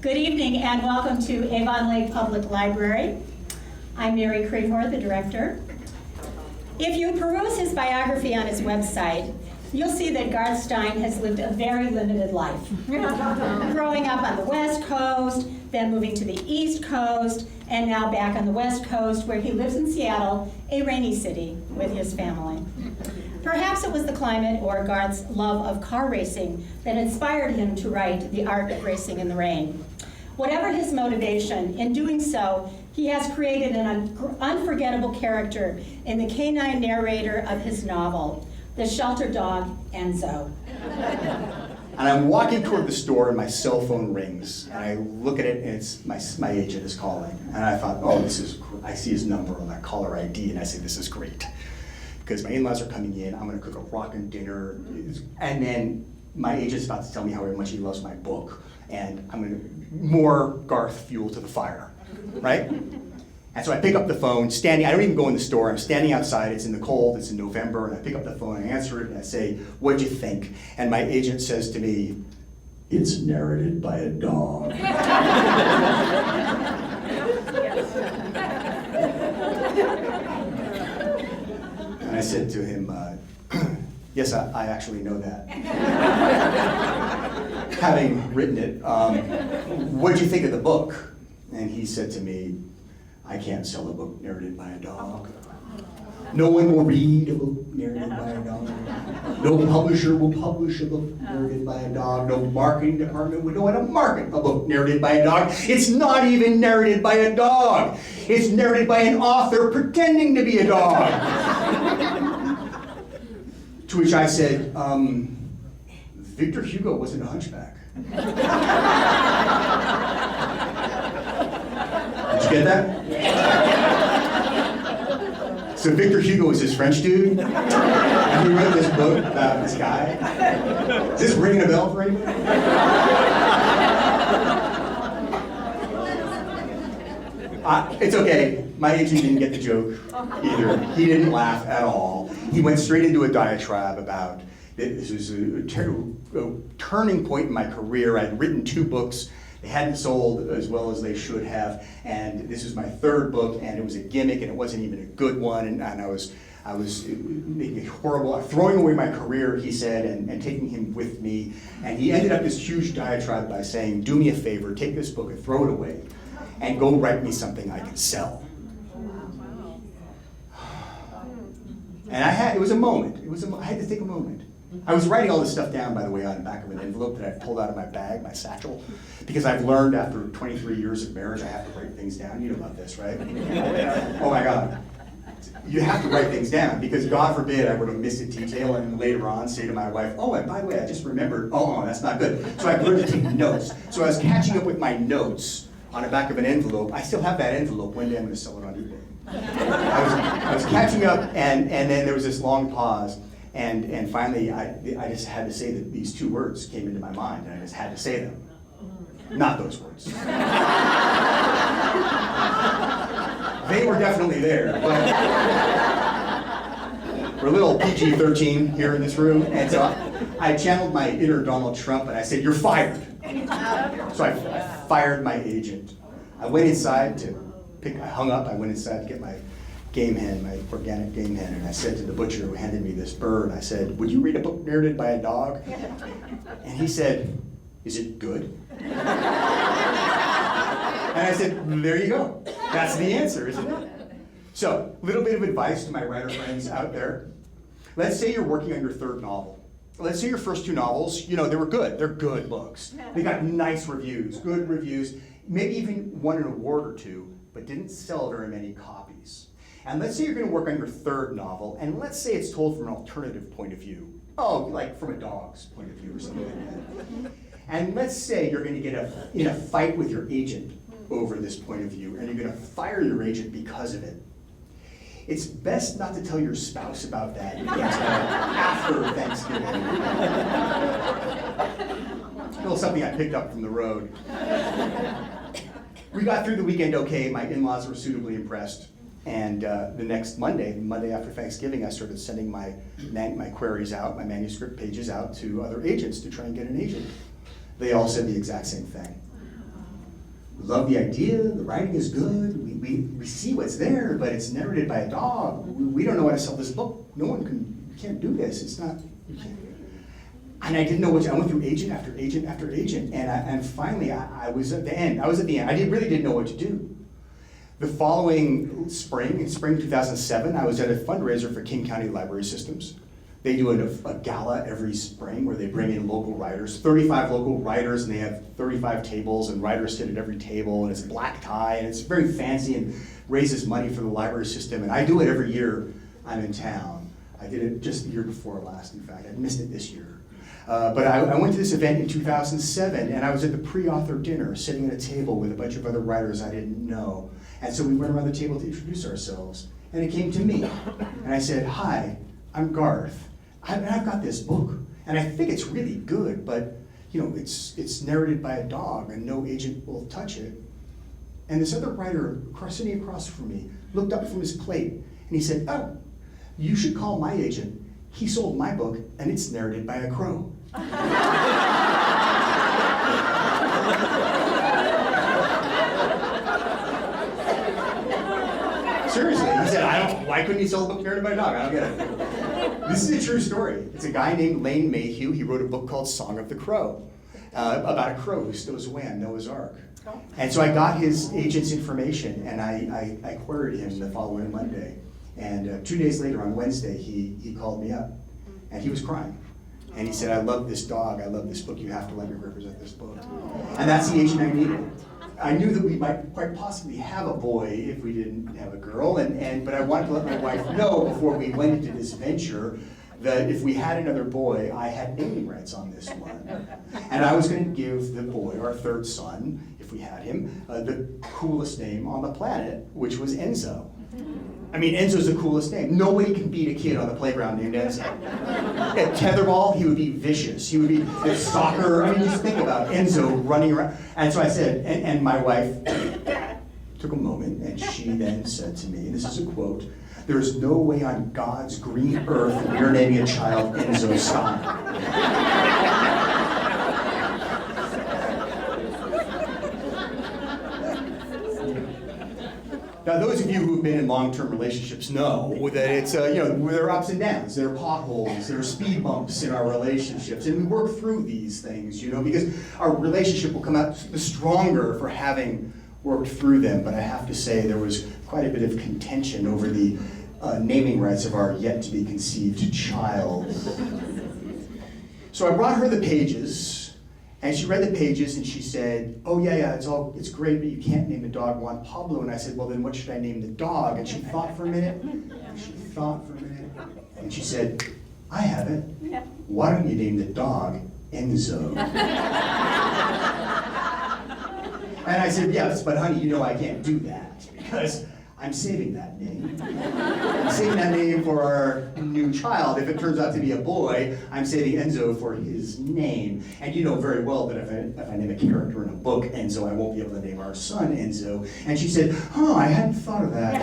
Good evening and welcome to Avon Lake Public Library. I'm Mary Creemore, the director. If you peruse his biography on his website, you'll see that Garth Stein has lived a very limited life. Growing up on the West Coast, then moving to the East Coast, and now back on the West Coast where he lives in Seattle, a rainy city, with his family. Perhaps it was the climate or Garth's love of car racing that inspired him to write The Art of Racing in the Rain. Whatever his motivation, in doing so, he has created an unforgettable character in the canine narrator of his novel, the shelter dog, Enzo. And I'm walking toward the store and my cell phone rings. And I look at it and it's my agent is calling. And I thought, oh, I see his number on my caller ID and I say, this is great. Because my in-laws are coming in, I'm gonna cook a rockin' dinner. And then my agent's about to tell me how much he loves my book. And I'm gonna, more Garth fuel to the fire, right? And so I pick up the phone, I don't even go in the store, I'm standing outside, it's in the cold, it's in November, and I pick up the phone, I answer it, and I say, what'd you think? And my agent says to me, it's narrated by a dog. And I said to him, yes, I actually know that. Having written it, what'd you think of the book? And he said to me, I can't sell a book narrated by a dog. No one will read a book narrated by a dog. No publisher will publish a book narrated by a dog. No marketing department would know how to market a book narrated by a dog. It's not even narrated by a dog. It's narrated by an author pretending to be a dog. To which I said, Victor Hugo wasn't a hunchback. Did you get that? So Victor Hugo was this French dude, and he wrote this book about this guy. Is this ringing a bell for anybody? It's okay, my agent didn't get the joke either. He didn't laugh at all. He went straight into a diatribe about, this was a turning point in my career. I'd written 2 books. They hadn't sold as well as they should have, and this was my 3rd book, and it was a gimmick, and it wasn't even a good one, and I was making it horrible, throwing away my career, he said, and taking him with me, and he ended up this huge diatribe by saying, do me a favor, take this book and throw it away, and go write me something I can sell. And it was a moment, I had to take a moment. I was writing all this stuff down, by the way, on the back of an envelope that I pulled out of my bag, my satchel, because I've learned after 23 years of marriage, I have to write things down. You know about this, right? Oh my God. You have to write things down, because God forbid I were to miss a detail and later on say to my wife, oh, and by the way, I just remembered, oh, that's not good. So I learned to take notes. So I was catching up with my notes on the back of an envelope. I still have that envelope. One day I'm gonna sell it on eBay. I was catching up, and then there was this long pause. And finally, I just had to say that these 2 words came into my mind, and I just had to say them. Not those words. They were definitely there, but we're a little PG-13 here in this room, and so I channeled my inner Donald Trump, and I said, you're fired. So I fired my agent. I went inside I hung up, I went inside to get my game hen, my organic game hen, and I said to the butcher who handed me this bird, I said, would you read a book narrated by a dog? And he said, is it good? And I said, there you go. That's the answer, isn't it? So, a little bit of advice to my writer friends out there. Let's say you're working on your 3rd novel. Let's say your first 2 novels, they were good. They're good books. They got nice reviews, good reviews, maybe even won an award or 2, but didn't sell very many copies. And let's say you're going to work on your 3rd novel, and let's say it's told from an alternative point of view. Oh, like from a dog's point of view or something like that. And let's say you're going to get in a fight with your agent over this point of view, and you're going to fire your agent because of it. It's best not to tell your spouse about that until after Thanksgiving. A little something I picked up from the road. We got through the weekend okay. My in-laws were suitably impressed. And the next Monday, the Monday after Thanksgiving, I started sending my queries out, my manuscript pages out to other agents to try and get an agent. They all said the exact same thing. love the idea, the writing is good, we see what's there, but it's narrated by a dog. We don't know how to sell this book. No one can't do this. It's not, you can't. And I didn't know what I went through agent after agent after agent, and finally I was at the end. I really didn't know what to do. The following spring, in spring 2007, I was at a fundraiser for King County Library Systems. They do a gala every spring where they bring in local writers, 35 local writers, and they have 35 tables, and writers sit at every table, and it's black tie, and it's very fancy and raises money for the library system. And I do it every year I'm in town. I did it just the year before last, in fact. I missed it this year. But I went to this event in 2007, and I was at the pre-author dinner, sitting at a table with a bunch of other writers I didn't know. And so we went around the table to introduce ourselves, and it came to me. And I said, "Hi, I'm Garth. I've got this book, and I think it's really good, but it's narrated by a dog, and no agent will touch it." And this other writer, sitting across from me, looked up from his plate, and he said, "Oh, you should call my agent. He sold my book, and it's narrated by a crow." Seriously, he said, why couldn't he sell a book narrated by a dog? I don't get it. This is a true story. It's a guy named Lane Mayhew. He wrote a book called Song of the Crow, about a crow who stows away on Noah's Ark. And so I got his agent's information, and I queried him the following Monday. And 2 days later, on Wednesday, he called me up, and he was crying. And he said, "I love this dog, I love this book, you have to let me represent this book." And that's the agent I needed. I knew that we might quite possibly have a boy if we didn't have a girl, but I wanted to let my wife know before we went into this venture that if we had another boy, I had naming rights on this one. And I was going to give the boy, our third son, if we had him, the coolest name on the planet, which was Enzo. I mean, Enzo's the coolest name. Nobody can beat a kid on the playground named Enzo. At tetherball, he would be vicious. He would be at soccer. I mean, just think about Enzo running around. And so I said, and my wife took a moment, and she then said to me, and this is a quote, "There's no way on God's green earth that you're naming a child Enzo Stein." Now, those of you who've been in long-term relationships know that it's, there are ups and downs, there are potholes, there are speed bumps in our relationships, and we work through these things, because our relationship will come out the stronger for having worked through them. But I have to say there was quite a bit of contention over the naming rights of our yet-to-be-conceived child. So I brought her the pages. And she read the pages and she said, "Oh yeah, it's great, but you can't name the dog Juan Pablo." And I said, "Well, then what should I name the dog?" And she thought for a minute, and she said, "I have it. Why don't you name the dog Enzo?" And I said, "Yes, but honey, I can't do that because I'm saving that name. I'm saving that name for our new child. If it turns out to be a boy, I'm saving Enzo for his name. And you know very well that if I name a character in a book Enzo, I won't be able to name our son Enzo." And she said, "Oh, I hadn't thought of that."